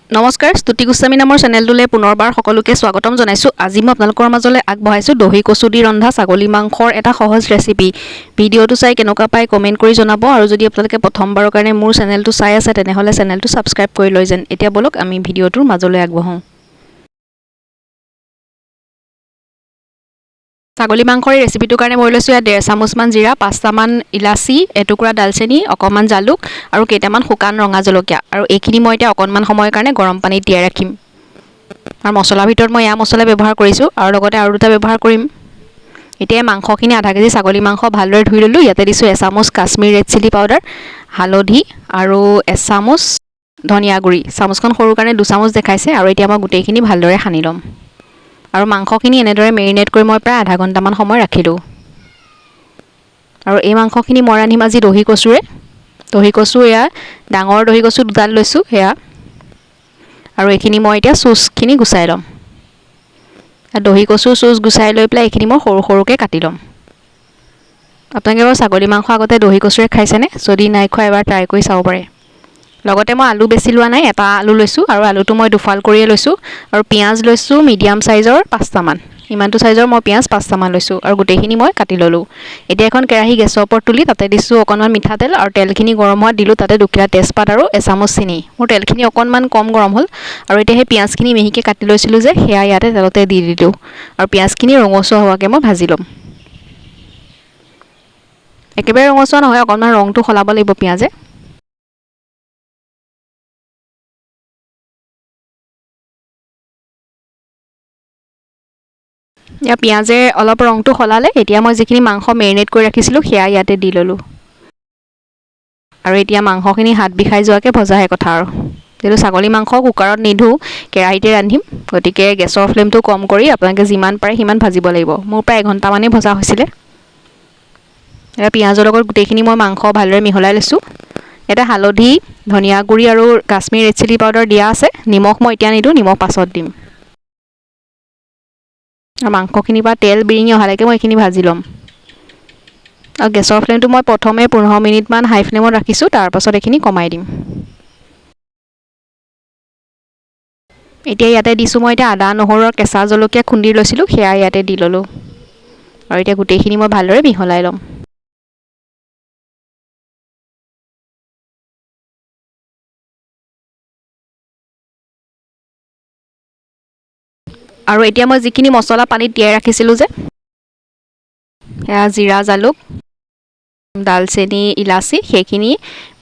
নমস্কাৰ, স্তুতি গোস্বামী নামৰ চেনেলটোলৈ পুনৰবাৰ সকলোকে স্বাগতম জনাইছোঁ। আজি মই আপোনালোকৰ মাজলৈ আগবঢ়াইছোঁ দহি কচু দি ৰন্ধা ছাগলী মাংসৰ এটা সহজ ৰেচিপি। ভিডিঅ'টো চাই কেনেকুৱা পাই কমেণ্ট কৰি জনাব আৰু যদি আপোনালোকে প্ৰথমবাৰৰ কাৰণে মোৰ চেনেলটো চাই আছে তেনেহ'লে চেনেলটো ছাবস্ক্ৰাইব কৰি লৈ যেন। এতিয়া বলক আমি ভিডিঅ'টোৰ মাজলৈ আগবঢ়াওঁ। ছাগলী মাংসৰ এই ৰেচিপিটোৰ কাৰণে মই লৈছোঁ ইয়াত 1.5 চামুচমান জিৰা, 5টামান ইলাচি, এটুকুৰা ডালচেনি, অকণমান জালুক আৰু কেইটামান শুকান ৰঙা জলকীয়া। আৰু এইখিনি মই এতিয়া অকণমান সময়ৰ কাৰণে গৰম পানীত তিয়াই ৰাখিম। আৰু মছলাৰ ভিতৰত মই এয়া মছলা ব্যৱহাৰ কৰিছোঁ আৰু লগতে আৰু দুটা ব্যৱহাৰ কৰিম। এতিয়া মাংসখিনি আধা কেজি ছাগলী মাংস ভালদৰে ধুই ল'লোঁ। ইয়াতে দিছোঁ 1 চামুচ কাশ্মীৰ ৰেড চিলি পাউডাৰ, হালধি আৰু 1 চামুচ ধনিয়া গুড়ি। চামুচখন সৰু কাৰণে 2 চামুচ দেখাইছে। আৰু এতিয়া মই গোটেইখিনি ভালদৰে সানি ল'ম। আৰু মাংসখিনি এনেদৰে মেৰিনেট কৰি মই প্ৰায় আধা ঘণ্টামান সময় ৰাখিলোঁ। আৰু এই মাংসখিনি মই ৰান্ধিম আজি দহি কচুৰে। দহি কচু এয়া ডাঙৰ দহি কচু দুডাল লৈছোঁ সেয়া। আৰু এইখিনি মই এতিয়া চুচখিনি গুচাই ল'ম। দহি কচুৰ চুচ গুচাই লৈ পেলাই এইখিনি মই সৰু সৰুকৈ কাটি ল'ম। আপোনালোকে বাৰু ছাগলী মাংস আগতে দহি কচুৰে খাইছেনে? যদি নাই খোৱা এবাৰ ট্ৰাই কৰি চাব পাৰে। লগতে মই আলু বেছি লোৱা নাই, এটা আলু লৈছোঁ আৰু আলুটো মই দুফাল কৰিয়ে লৈছোঁ। আৰু পিঁয়াজ লৈছোঁ মিডিয়াম চাইজৰ 5টামান। ইমানটো চাইজৰ মই পিঁয়াজ 5টামান লৈছোঁ আৰু গোটেইখিনি মই কাটি ল'লোঁ। এতিয়া এখন কেৰাহী গেছৰ ওপৰত তুলি তাতে দিছোঁ অকণমান মিঠাতেল আৰু তেলখিনি গৰম হোৱাত দিলোঁ তাতে 2 কিলা তেজপাত আৰু এচামুচ চেনি। মোৰ তেলখিনি অকণমান কম গৰম হ'ল। আৰু এতিয়া সেই পিঁয়াজখিনি মিহিকৈ কাটি লৈছিলোঁ যে সেয়া ইয়াতে তেলতে দি দিলোঁ। আৰু পিঁয়াজখিনি ৰঙচুৱা হোৱাকৈ মই ভাজি ল'ম। একেবাৰে ৰঙচুৱা নহয়, অকণমান ৰংটো সলাব লাগিব পিঁয়াজে। ইয়াৰ পিঁয়াজে অলপ ৰংটো সলালে এতিয়া মই যিখিনি মাংস মেৰিনেট কৰি ৰাখিছিলোঁ সেয়া ইয়াতে দি ল'লোঁ। আৰু এতিয়া মাংসখিনি হাত বিষাই যোৱাকৈ ভজাহে কথা আৰু। যিহেতু ছাগলী মাংস কুকাৰত নিধোঁ, কেৰাহীতে ৰান্ধিম, গতিকে গেছৰ ফ্লেমটো কম কৰি আপোনালোকে যিমান পাৰে সিমান ভাজিব লাগিব। মোৰ প্ৰায় 1 ঘণ্টামানেই ভজা হৈছিলে। এতিয়া পিঁয়াজৰ লগত গোটেইখিনি মই মাংস ভালদৰে মিহলাই লৈছোঁ। ইয়াতে হালধি, ধনিয়া গুড়ি আৰু কাশ্মীৰ ৰেড চিলি পাউডাৰ দিয়া আছে। নিমখ মই এতিয়া নিদিওঁ, নিমখ পাছত দিম। আৰু মাংসখিনিৰ পৰা তেল বিৰিঙি অহালৈকে মই এইখিনি ভাজি ল'ম। আৰু গেছৰ ফ্লেমটো মই প্ৰথমে 15 মিনিটমান হাই ফ্লেমত ৰাখিছোঁ, তাৰপাছত এইখিনি কমাই দিম। এতিয়া ইয়াতে দিছোঁ মই এতিয়া আদা নহৰুৰ কেঁচা জলকীয়া খুন্দি লৈছিলোঁ সেয়া ইয়াতে দি ল'লোঁ। আৰু এতিয়া গোটেইখিনি মই ভালদৰে মিহলাই ল'ম। আৰু এতিয়া মই যিখিনি মছলা পানীত তিয়াই ৰাখিছিলোঁ যে সেয়া জিৰা, জালুক, ডালচেনি, ইলাচি সেইখিনি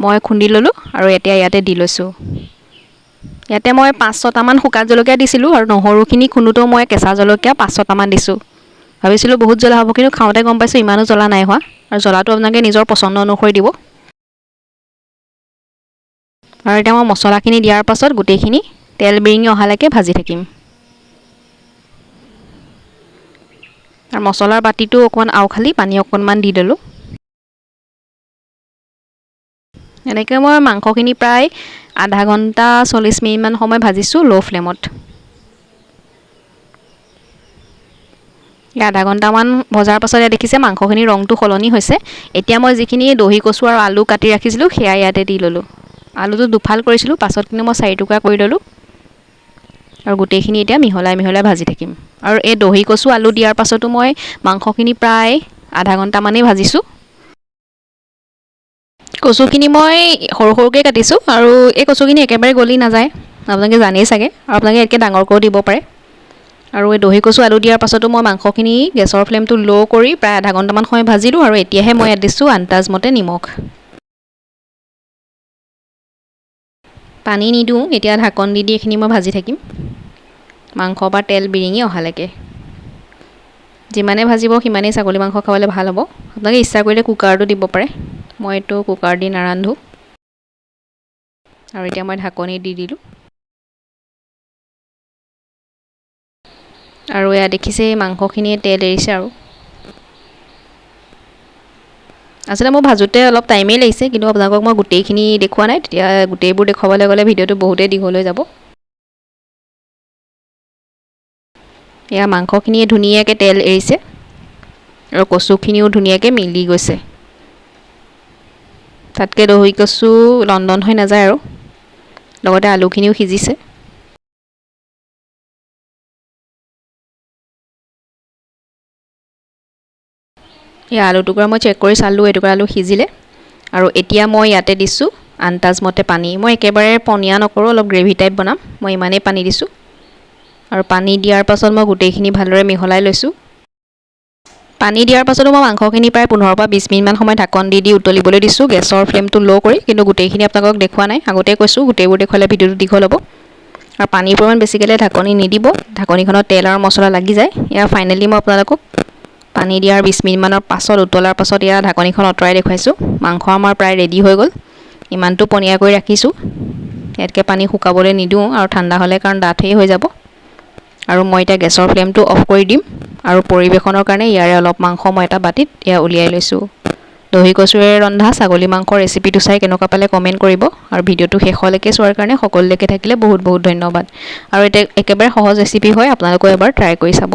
মই খুন্দি ল'লোঁ আৰু এতিয়া ইয়াতে দি লৈছোঁ। ইয়াতে মই 5-6টামান শুকান জলকীয়া দিছিলোঁ আৰু নহৰুখিনি খুন্দোতেও মই কেঁচা জলকীয়া 5-6টামান দিছোঁ। ভাবিছিলোঁ বহুত জ্বলা হ'ব, কিন্তু খাওঁতে গম পাইছোঁ ইমানো জ্বলা নাই হোৱা। আৰু জ্বলাটো আপোনালোকে নিজৰ পচন্দ অনুসৰি দিব। আৰু এতিয়া মই মছলাখিনি দিয়াৰ পাছত গোটেইখিনি তেল বিৰিঙি অহালৈকে ভাজি থাকিম। আৰু মছলাৰ বাতিটো অকণমান আওখালি পানী অকণমান দি দিলোঁ। এনেকৈ মই মাংসখিনি প্ৰায় আধা ঘণ্টা 40 মিনিটমান সময় ভাজিছোঁ ল' ফ্লেমত। আধা ঘণ্টামান ভজাৰ পাছত ইয়াত দেখিছে মাংসখিনিৰ ৰংটো সলনি হৈছে। এতিয়া মই যিখিনি দহি কচু আৰু আলু কাটি ৰাখিছিলোঁ সেয়া ইয়াতে দি ল'লোঁ। আলুটো দুফাল কৰিছিলোঁ, পাছত কিন্তু মই 4 টুকুৰা কৰি ল'লোঁ। আৰু গোটেইখিনি এতিয়া মিহলাই মিহলাই ভাজি থাকিম। আৰু এই দহি কচু আলু দিয়াৰ পাছতো মই মাংসখিনি প্ৰায় আধা ঘণ্টামানেই ভাজিছোঁ। কচুখিনি মই সৰু সৰুকৈ কাটিছোঁ আৰু এই কচুখিনি একেবাৰে গলি নাযায়, আপোনালোকে জানেই চাগে। আৰু আপোনালোকে ইয়াতকৈ ডাঙৰকৈও দিব পাৰে। আৰু এই দহি কচু আলু দিয়াৰ পাছতো মই মাংসখিনি গেছৰ ফ্লেমটো ল' কৰি প্ৰায় আধা ঘণ্টামান সময় ভাজিলোঁ। আৰু এতিয়াহে মই ইয়াত দিছোঁ আন্দাজমতে নিমখ। পানী নিদিওঁ, এতিয়া ঢাকন দি এইখিনি মই ভাজি থাকিম মাংসৰ পৰা তেল বিৰিঙি অহালৈকে। যিমানে ভাজিব সিমানেই ছাগলী মাংস খাবলৈ ভাল হ'ব। আপোনালোকে ইচ্ছা কৰিলে কুকাৰটো দিব পাৰে, মই এইটো কুকাৰ দি নাৰান্ধোঁ। আৰু এতিয়া মই ঢাকনি দি দিলোঁ। আৰু এয়া দেখিছে মাংসখিনিয়ে তেল এৰিছে। আৰু আচলতে মই ভাজোঁতে অলপ টাইমেই লাগিছে, কিন্তু আপোনালোকক মই গোটেইখিনি দেখুওৱা নাই, তেতিয়া গোটেইবোৰ দেখুৱাবলৈ গ'লে ভিডিঅ'টো বহুতেই দীঘল হৈ যাব। এয়া মাংসখিনিয়ে ধুনীয়াকৈ তেল এৰিছে আৰু কচুখিনিও ধুনীয়াকৈ মিলি গৈছে। তাতকৈ দহি কচু লণ্ডন হৈ নাযায় আৰু লগতে আলুখিনিও সিজিছে। এই আলু টুকুৰা মই চেক কৰি চালোঁ, এটুকুৰা আলু সিজিলে। আৰু এতিয়া মই ইয়াতে দিছোঁ আন্দাজমতে পানী। মই একেবাৰে পনীয়া নকৰোঁ, অলপ গ্ৰেভি টাইপ বনাম, মই ইমানেই পানী দিছোঁ। আৰু পানী দিয়াৰ পাছত মই গোটেইখিনি ভালদৰে মিহলাই লৈছোঁ। পানী দিয়াৰ পাছতো মই মাংসখিনি প্ৰায় 15 পৰা 20 মিনিটমান সময় ঢাকন দি উতলিবলৈ দিছোঁ, গেছৰ ফ্লেমটো ল' কৰি। কিন্তু গোটেইখিনি আপোনালোকক দেখুওৱা নাই, আগতেই কৈছোঁ গোটেইবোৰ দেখুৱালে ভিডিঅ'টো দীঘল হ'ব। আৰু পানীৰ পৰিমাণ বেছিকৈ ঢাকনি নিদিব, ঢাকনিখনত তেল আৰু মছলা লাগি যায়। এয়া ফাইনেলি মই আপোনালোকক পানী দিয়াৰ 20 মিনিটমানৰ পাছত উতলাৰ পাছত এয়া ঢাকনিখন আঁতৰাই দেখুৱাইছোঁ। মাংস আমাৰ প্ৰায় ৰেডি হৈ গ'ল, ইমানটো পনীয়া কৰি ৰাখিছোঁ। ইয়াতকৈ পানী শুকাবলৈ নিদিওঁ আৰু ঠাণ্ডা হ'লে কাৰণ ডাঠেই হৈ যাব। আৰু মই এতিয়া গেছৰ ফ্লেমটো অফ কৰি দিম। আৰু পৰিৱেশনৰ কাৰণে ইয়াৰে অলপ মাংস মই এটা বাতিত এয়া উলিয়াই লৈছোঁ। দহি কচুৰে ৰন্ধা ছাগলী মাংসৰ ৰেচিপিটো চাই কেনেকুৱা পালে কমেণ্ট কৰিব। আৰু ভিডিঅ'টো শেষলৈকে চোৱাৰ কাৰণে সকলোলৈকে থাকিলে বহুত বহুত ধন্যবাদ। আৰু এতিয়া একেবাৰে সহজ ৰেচিপি হয়, আপোনালোকেও এবাৰ ট্ৰাই কৰি চাব।